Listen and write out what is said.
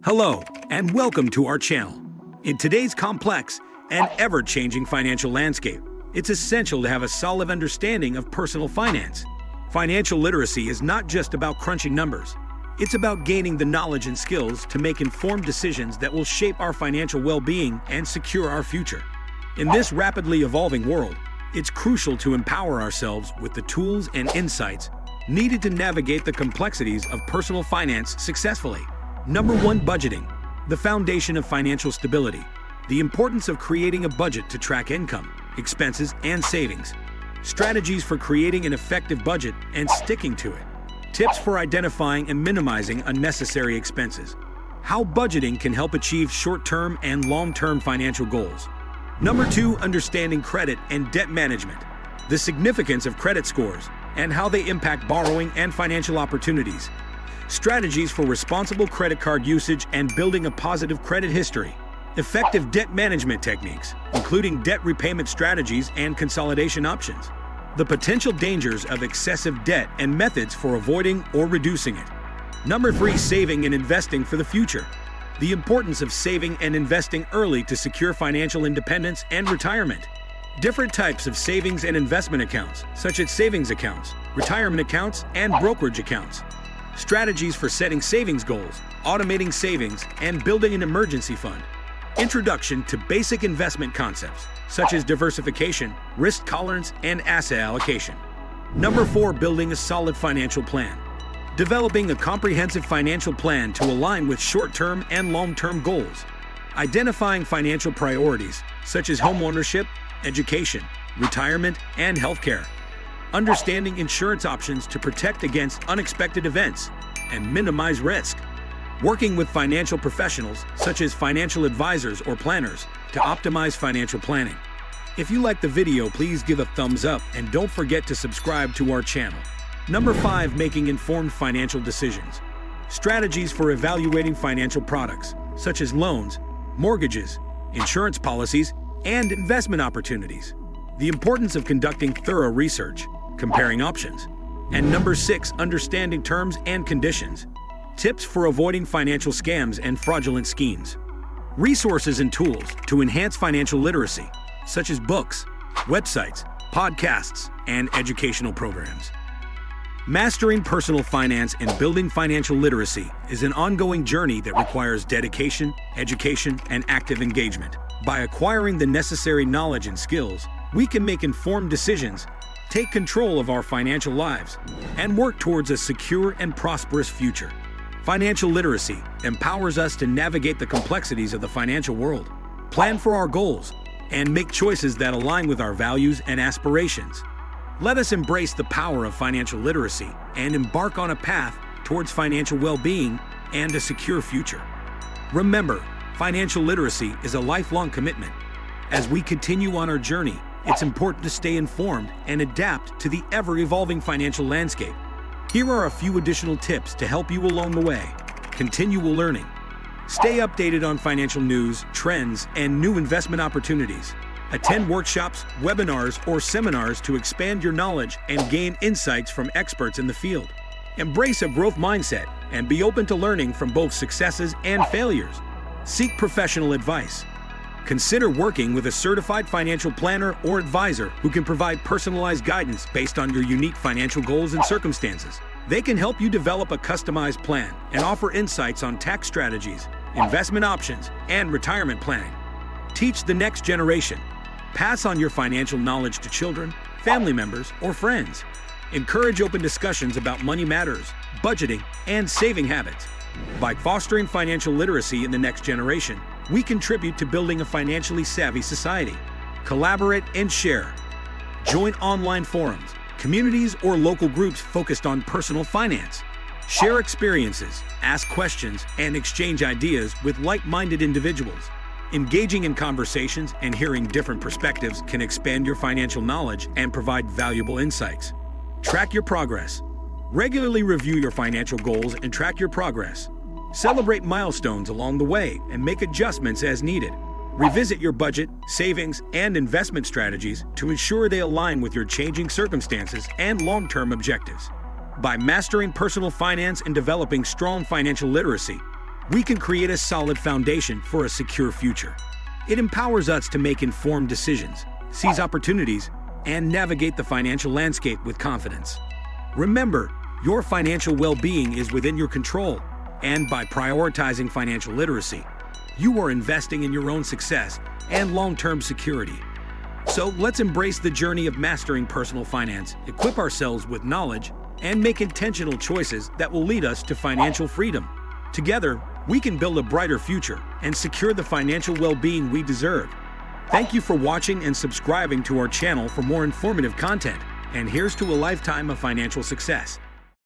Hello, and welcome to our channel. In today's complex and ever-changing financial landscape, it's essential to have a solid understanding of personal finance. Financial literacy is not just about crunching numbers. It's about gaining the knowledge and skills to make informed decisions that will shape our financial well-being and secure our future. In this rapidly evolving world, it's crucial to empower ourselves with the tools and insights needed to navigate the complexities of personal finance successfully. Number 1. Budgeting, the foundation of financial stability. The importance of creating a budget to track income, expenses, and savings. Strategies for creating an effective budget and sticking to it. Tips for identifying and minimizing unnecessary expenses. How budgeting can help achieve short-term and long-term financial goals. Number 2. Understanding credit and debt management. The significance of credit scores and how they impact borrowing and financial opportunities. Strategies for responsible credit card usage and building a positive credit history. Effective debt management techniques, including debt repayment strategies and consolidation options. The potential dangers of excessive debt and methods for avoiding or reducing it. Number 3. Saving and investing for the future. The importance of saving and investing early to secure financial independence and retirement. Different types of savings and investment accounts, such as savings accounts, retirement accounts, and brokerage accounts. Strategies for setting savings goals, automating savings, and building an emergency fund. Introduction to basic investment concepts, such as diversification, risk tolerance, and asset allocation. Number 4. Building a solid financial plan. Developing a comprehensive financial plan to align with short-term and long-term goals. Identifying financial priorities, such as homeownership, education, retirement, and healthcare. Understanding insurance options to protect against unexpected events and minimize risk. Working with financial professionals, such as financial advisors or planners, to optimize financial planning. If you like the video, please give a thumbs up and don't forget to subscribe to our channel. Number 5. Making informed financial decisions. Strategies for evaluating financial products, such as loans, mortgages, insurance policies, and investment opportunities. The importance of conducting thorough research, comparing options. And number 6. Understanding terms and conditions. Tips for avoiding financial scams and fraudulent schemes. Resources and tools to enhance financial literacy, such as books, websites, podcasts, and educational programs. Mastering personal finance and building financial literacy is an ongoing journey that requires dedication, education, and active engagement. By acquiring the necessary knowledge and skills, we can make informed decisions, take control of our financial lives, and work towards a secure and prosperous future. Financial literacy empowers us to navigate the complexities of the financial world, plan for our goals, and make choices that align with our values and aspirations. Let us embrace the power of financial literacy and embark on a path towards financial well-being and a secure future. Remember, financial literacy is a lifelong commitment. As we continue on our journey, it's important to stay informed and adapt to the ever-evolving financial landscape. Here are a few additional tips to help you along the way. Continual learning. Stay updated on financial news, trends, and new investment opportunities. Attend workshops, webinars, or seminars to expand your knowledge and gain insights from experts in the field. Embrace a growth mindset and be open to learning from both successes and failures. Seek professional advice. Consider working with a certified financial planner or advisor who can provide personalized guidance based on your unique financial goals and circumstances. They can help you develop a customized plan and offer insights on tax strategies, investment options, and retirement planning. Teach the next generation. Pass on your financial knowledge to children, family members, or friends. Encourage open discussions about money matters, budgeting, and saving habits. By fostering financial literacy in the next generation, we contribute to building a financially savvy society. Collaborate and share. Join online forums, communities, or local groups focused on personal finance. Share experiences, ask questions, and exchange ideas with like-minded individuals. Engaging in conversations and hearing different perspectives can expand your financial knowledge and provide valuable insights. Track your progress. Regularly review your financial goals and track your progress. Celebrate milestones along the way and make adjustments as needed. Revisit your budget, savings, and investment strategies to ensure they align with your changing circumstances and long-term objectives. By mastering personal finance and developing strong financial literacy, we can create a solid foundation for a secure future. It empowers us to make informed decisions, seize opportunities, and navigate the financial landscape with confidence. Remember, your financial well-being is within your control, and by prioritizing financial literacy, you are investing in your own success and long-term security. So let's embrace the journey of mastering personal finance, equip ourselves with knowledge, and make intentional choices that will lead us to financial freedom. Together, we can build a brighter future and secure the financial well-being we deserve. Thank you for watching and subscribing to our channel for more informative content. And here's to a lifetime of financial success.